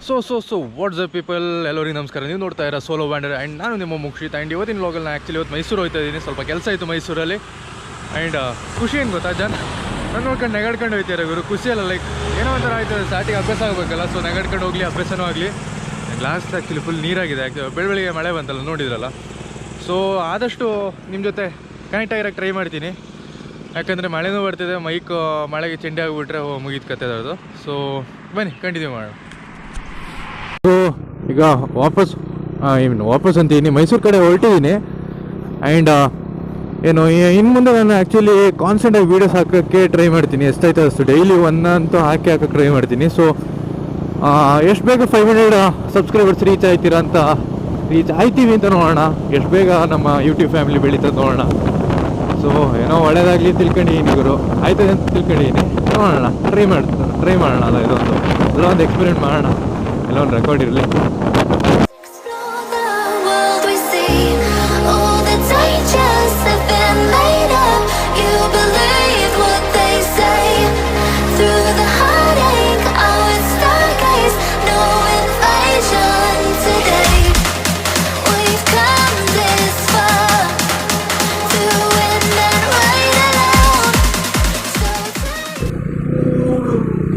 So WhatsApp people ಎಲ್ಲರಿಗೂ ನಮಸ್ಕಾರ. ನೀವು ನೋಡ್ತಾ ಇರೋ ಸೋಲೋ ಬ್ಯಾಂಡರ್ ಆ್ಯಂಡ್ ನಾನು ನಿಮ್ಮ ಮುಕ್ಷಿತ್. ಆ್ಯಂಡ್ ಇವತ್ತಿನ ವ್ಲಾಗಲ್ಲಿ ನಾನು ಆ್ಯಕ್ಚುಲಿ ಇವತ್ತು ಮೈಸೂರು ಹೋಗ್ತಾ ಇದ್ದೀನಿ. ಸ್ವಲ್ಪ ಕೆಲಸ ಇತ್ತು ಮೈಸೂರಲ್ಲಿ. ಆ್ಯಂಡ್ ಖುಷಿ ಏನು ಗೊತ್ತಾ, ನಾನು ನೋಡ್ಕೊಂಡು ನೆಗಡ್ಕೊಂಡು ಹೋಗ್ತಾರೆ ಇವರು. ಖುಷಿಯಲ್ಲ, ಲೈಕ್ ಏನೋ ಒಂಥರ ಆಯ್ತದೆ. ಸ್ಟಾರ್ಟಿಂಗ್ ಅಭ್ಯಾಸ ಆಗಬೇಕಲ್ಲ, ಸೊ ನೆಗಡ್ಕೊಂಡು ಹೋಗಲಿ, ಅಭ್ಯಾಸನೂ ಆಗಲಿ. ಲಾಸ್ಟ್ ಆ್ಯಕ್ಚುಲಿ ಫುಲ್ ನೀರಾಗಿದೆ. ಬೆಳಗ್ಗೆ ಮಳೆ ಬಂತಲ್ಲ, ನೋಡಿದ್ರಲ್ಲ. ಸೊ ಆದಷ್ಟು ನಿಮ್ಮ ಜೊತೆ ಕನೆಕ್ಟ್ ಆಗಿರೋಕ್ಕೆ ಟ್ರೈ ಮಾಡ್ತೀನಿ. ಯಾಕಂದರೆ ಮಳೆನೂ ಬರ್ತಿದೆ, ಮೈಕ್ ಮಳೆಗೆ ಚೆಂಡಿ ಆಗಿಬಿಟ್ರೆ ಮುಗಿದು ಕತ್ತದದು. ಸೊ ಬನ್ನಿ ಕಂಟಿನ್ಯೂ ಮಾಡೋಣ. ಸೊ ಈಗ ವಾಪಸ್ ಅಂತೀನಿ, ಮೈಸೂರು ಕಡೆ ಹೊರಟಿದ್ದೀನಿ. ಆ್ಯಂಡ್ ಏನು ಇನ್ನು ಮುಂದೆ ನಾನು ಆ್ಯಕ್ಚುಲಿ ಕಾನ್ಸ್ಟೆಂಟಾಗಿ ವೀಡಿಯೋಸ್ ಹಾಕೋಕ್ಕೆ ಟ್ರೈ ಮಾಡ್ತೀನಿ. ಎಷ್ಟಾಯ್ತು ಅಷ್ಟು ಡೈಲಿ ಒಂದಂತೂ ಹಾಕೋಕ್ಕೆ ಟ್ರೈ ಮಾಡ್ತೀನಿ. ಸೊ ಎಷ್ಟು ಬೇಗ 500 ಸಬ್ಸ್ಕ್ರೈಬರ್ಸ್ ರೀಚ್ ಆಯ್ತೀವಿ ಅಂತ ನೋಡೋಣ. ಎಷ್ಟು ಬೇಗ ನಮ್ಮ ಯೂಟ್ಯೂಬ್ ಫ್ಯಾಮಿಲಿ ಬೆಳೀತದೆ ನೋಡೋಣ. ಸೊ ಏನೋ ಒಳ್ಳೇದಾಗಲಿ ತಿಳ್ಕೊಂಡಿದ್ದೀನಿ ಗುರು, ಆಯ್ತದೆ ಅಂತ ತಿಳ್ಕೊಂಡಿದ್ದೀನಿ. ನೋಡೋಣ, ಟ್ರೈ ಮಾಡೋಣ. ಅಲ್ಲ ಇದೊಂದು ಎಕ್ಸ್ಪೆರಿಮೆಂಟ್ ಮಾಡೋಣ. ಎಲ್ಲ ಒಂದು ರೆಕಾರ್ಡ್ ಇರಲಿ.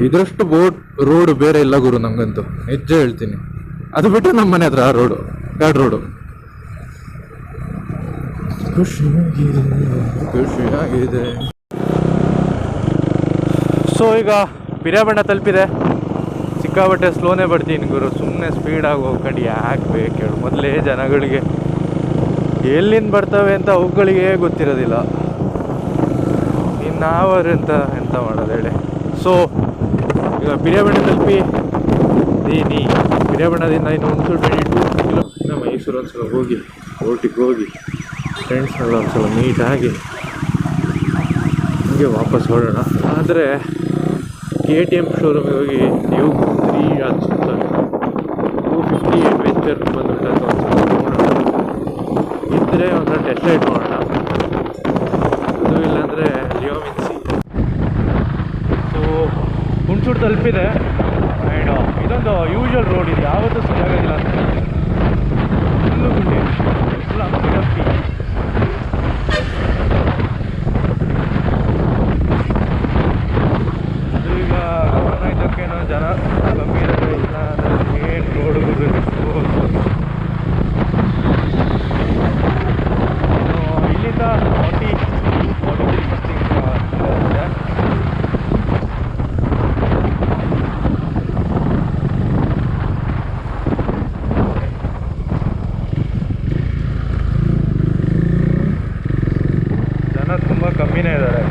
ಇದರಷ್ಟು ರೋಡ್ ಬೇರೆ ಇಲ್ಲ ಗುರು ನಂಗಂತೂ, ನಿಜ ಹೇಳ್ತೀನಿ. ಅದು ಬಿಟ್ಟು ನಮ್ಮ ಮನೆ ಹತ್ರ ರೋಡು, ಗಾಡ್ ರೋಡು. ಖುಷಿಯಾಗಿದೆ. ಸೊ ಈಗ ಪಿರಿಯಾಬಣ್ಣ ತಲುಪಿದೆ. ಸಿಕ್ಕಾಬಟ್ಟೆ ಸ್ಲೋನೇ ಬರ್ತೀನಿ ಗುರು, ಸುಮ್ಮನೆ ಸ್ಪೀಡಾಗಿ ಹೋಗ್ಕೊಂಡು ಯಾಕೆ ಬೇಕು ಹೇಳು. ಮೊದಲೇ ಜನಗಳಿಗೆ ಎಲ್ಲಿಂದ ಬರ್ತವೆ ಅಂತ ಅವುಗಳಿಗೆ ಗೊತ್ತಿರೋದಿಲ್ಲ. ಇನ್ನಾವರೆಂತ ಎಂತ ಮಾಡೋದು ಹೇಳಿ. ಸೊ ಈಗ ಪಿರಿಯಾಬಣ್ಣ ತಲುಪಿ ಪಿರಿಯಾಬಣ್ಣದಿಂದ ಇನ್ನು 122 ಕಿಲೋಮೀಟರ್ ಮೈಸೂರು ಒಂದ್ಸಲ ಹೋಗಿ ಊಟಿಗೆ ಹೋಗಿ ಫ್ರೆಂಡ್ಸ್ನೆಲ್ಲ ಒಂದ್ಸಲ ಮೀಟಾಗಿ ಹಂಗೆ ವಾಪಸ್ ಹೊರಡೋಣ. ಆದರೆ KTM ಶೋರೂಮಿಗೆ ಹೋಗಿ ನೀವು 250 ಅಡ್ವೆಂಚರ್ ಬಂದುಬಿಟ್ಟಾಗ ಒಂದ್ಸಲ ನೋಡೋಣ. ಇದ್ದರೆ ಒಂದ್ಸಲ ಟೆಸ್ಟ್ ರೈಡ್ ನೋಡೋಣ. ಅದು ಇಲ್ಲಾಂದರೆ ಲಿಯೋಮಿನ್ಸಿ. ಸೊ ಹುಣಸೂರು ತಲುಪಿದೆ. ಆ್ಯಂಡ್ ಇದೊಂದು ಯೂಶುವಲ್ ರೋಡ್, ಇದು ಯಾವತ್ತೂ ಸರಿಯಾಗಿಲ್ಲ ಅಂತ ಫುಲ್ಲು ಗುಂಡಿ, ಫುಲ್ ಹಂಪಿ ಅದು ಈಗ ಗಮನ ಇದ್ದಕ್ಕೇನೋ ಜನ ಕಮ್ಮಿ ಇರೋದು ಇಲ್ಲ. ಅಂದರೆ ಏನು ರೋಡ್ ಇಲ್ಲಿಂದ 43 ತುಂಬ ಕಮ್ಮಿನೇ ಇದ್ದಾರೆ.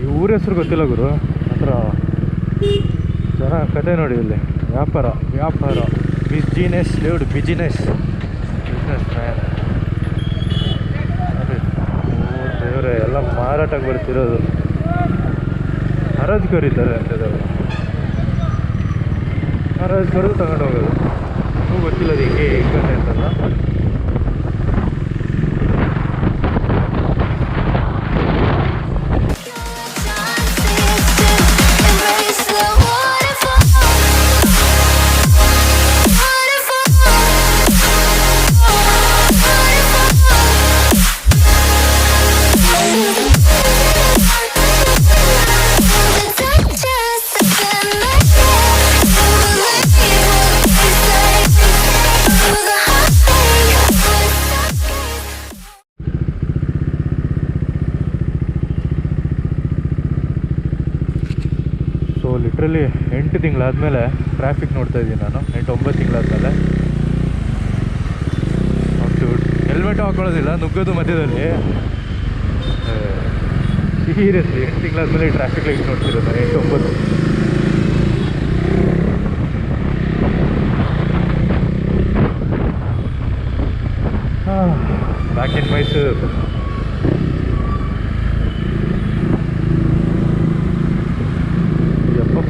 ಇವ್ರ ಹೆಸರು ಗೊತ್ತಿಲ್ಲ ಗುರು. ಹತ್ರ ಜನ ಕತೆ ನೋಡಿ, ಇಲ್ಲಿ ವ್ಯಾಪಾರ ಬಿಜಿನೆಸ್ ಬಿಸ್ನೆಸ್ ಮ್ಯಾನ್. ದೇವರೇ, ಎಲ್ಲ ಮಾರಾಟಕ್ಕೆ ಬರ್ತಿರೋದು. ಹರಾಜ್ ಕರೀತಾರೆ ಅಂತಿದ್ದಾರೆ. ಹರಾಜ್ ಕರೆದು ತಗೊಂಡು ಹೋಗೋದು. ಗೊತ್ತಿಲ್ಲ ಅದು ಹೆಂಗೆ ಅಂತಲ್ಲ. ಲಿಟ್ರಲಿ 8 ತಿಂಗಳಾದಮೇಲೆ ಟ್ರಾಫಿಕ್ ನೋಡ್ತಾ ಇದ್ದೀನಿ ನಾನು. 8-9 ತಿಂಗಳಾದಮೇಲೆ ಹೆಲ್ಮೆಟ್ ಹಾಕೊಳ್ಳೋದಿಲ್ಲ, ನುಗ್ಗೋದು ಮಧ್ಯದಲ್ಲಿ. ಸೀರಿಯಸ್ಲಿ 8 ತಿಂಗಳಾದಮೇಲೆ ಟ್ರಾಫಿಕ್ ಲೈಟ್ ನೋಡ್ತಿರೋದು ನಾನು. 8-9 ಬ್ಯಾಕ್ ಇನ್ ಮೈಸೂರು.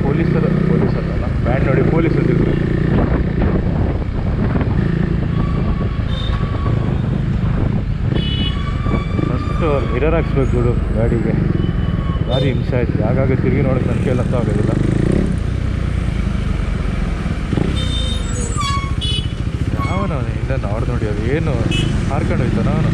ಪೊಲೀಸರಲ್ಲ, ಬ್ಯಾಂಡ್ ನೋಡಿ, ಪೊಲೀಸರು. ಫಸ್ಟ್ ಫಸ್ಟು ಮಿರರ್ ಹಾಕ್ಸ್ಬೇಕು ಬಿಡು ಗಾಡಿಗೆ. ಭಾರಿ ಹಿಂಸೆ ಆಯ್ತು, ಆಗಾಗ ತಿರುಗಿ ನೋಡೋಕೆ ನನ್ನ ಕೈಲಂತೂ ಆಗೋದಿಲ್ಲ. ಯಾವನವನು ಇಂದ ನೋಡ್ದು ನೋಡಿ, ಅದು ಏನು ಹಾರ್ಕೊಂಡು ಹೋಯ್ತಾನ ಅವನು.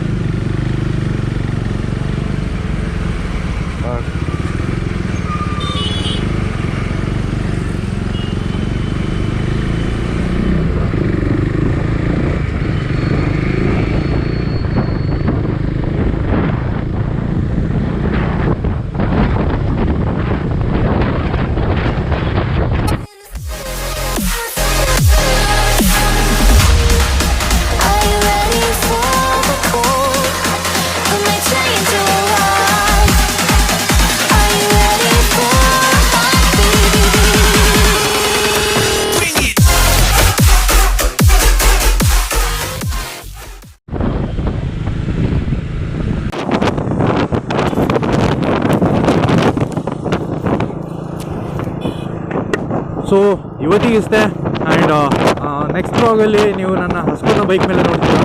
ಸೊ ಇವತ್ತಿಗೆ ಇಷ್ಟೇ. ಆ್ಯಂಡ್ ನೆಕ್ಸ್ಟ್ ವ್ಲಾಗಲ್ಲಿ ನೀವು ನನ್ನ ಹಸ್ಕೋನ ಬೈಕ್ ಮೇಲೆ ನೋಡ್ತೀರ.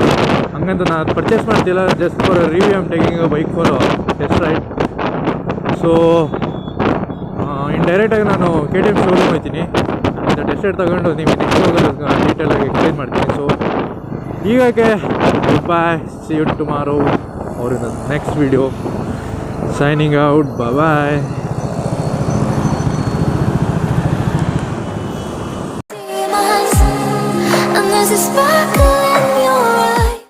ಹಂಗಂತ ನಾನು ಪರ್ಚೇಸ್ ಮಾಡ್ತಿಲ್ಲ, just for review am taking a bike for test ride. So ಡೈರೆಕ್ಟಾಗಿ ನಾನು KTM ಶೋರೂಮ್ ಹೋಗ್ತೀನಿ, ಮತ್ತು ಟೆಸ್ಟ್ ರೈಡ್ ತೊಗೊಂಡು ನಿಮಗೆ ನೆಕ್ಸ್ಟ್ ವ್ಲಾಗಲ್ಲಿ ಡೀಟೇಲಾಗಿ ಎಕ್ಸ್ಪ್ಲೈನ್ ಮಾಡ್ತೀನಿ. ಸೊ ಹೀಗಾಗಿ bye, see you tomorrow or in the next video. Signing out, bye.